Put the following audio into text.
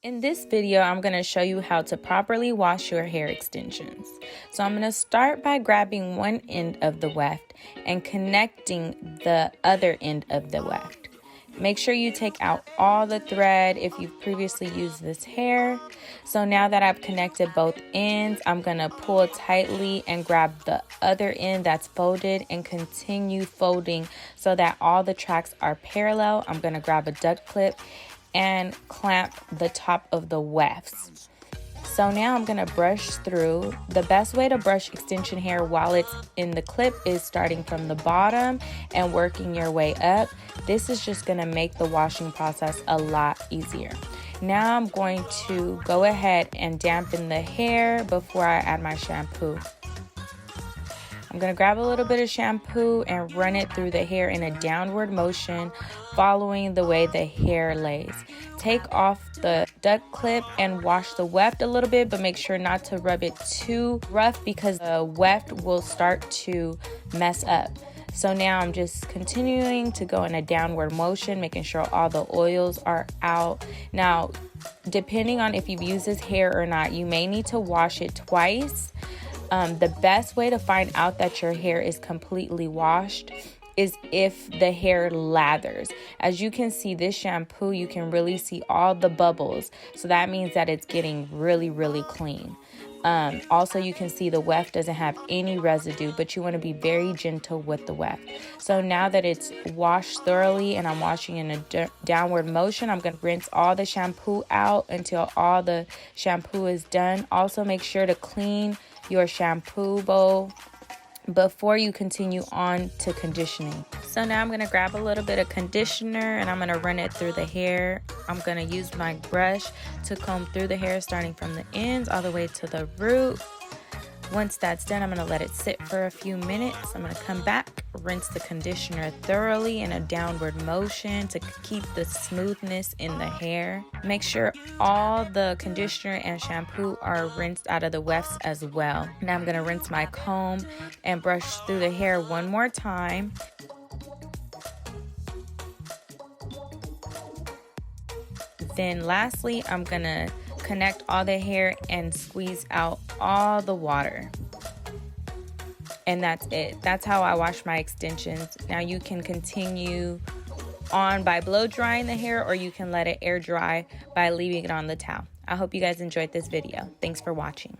In this video, I'm going to show you how to properly wash your hair extensions. So I'm going to start by grabbing one end of the weft and connecting the other end of the weft. Make sure you take out all the thread if you've previously used this hair. So now that I've connected both ends, I'm going to pull tightly and grab the other end that's folded and continue folding so that all the tracks are parallel. I'm going to grab a duct clip and clamp the top of the wefts. So now I'm going to brush through. The best way to brush extension hair while it's in the clip is starting from the bottom and working your way up. This is just going to make the washing process a lot easier. Now I'm going to go ahead and dampen the hair before I add my shampoo. I'm going to grab a little bit of shampoo and run it through the hair in a downward motion, following the way the hair lays. Take off the duct clip and wash the weft a little bit, but make sure not to rub it too rough because the weft will start to mess up. So now I'm just continuing to go in a downward motion, making sure all the oils are out. Now, depending on if you've used this hair or not, you may need to wash it twice. The best way to find out that your hair is completely washed is if the hair lathers. As you can see, this shampoo, you can really see all the bubbles. So that means that it's getting really, really clean. Also, you can see the weft doesn't have any residue, but you want to be very gentle with the weft. So now that it's washed thoroughly and I'm washing in a downward motion, I'm going to rinse all the shampoo out until all the shampoo is done. Also, make sure to clean your shampoo bowl before you continue on to conditioning. So now I'm going to grab a little bit of conditioner and I'm going to run it through the hair. I'm going to use my brush to comb through the hair starting from the ends all the way to the root. Once that's done, I'm going to let it sit for a few minutes. I'm going to come back, rinse the conditioner thoroughly in a downward motion to keep the smoothness in the hair. Make sure all the conditioner and shampoo are rinsed out of the wefts as well. Now I'm going to rinse my comb and brush through the hair one more time. Then lastly, I'm going to connect all the hair and squeeze out all the water. And that's it. That's how I wash my extensions. Now you can continue on by blow drying the hair, or you can let it air dry by leaving it on the towel. I hope you guys enjoyed this video. Thanks for watching.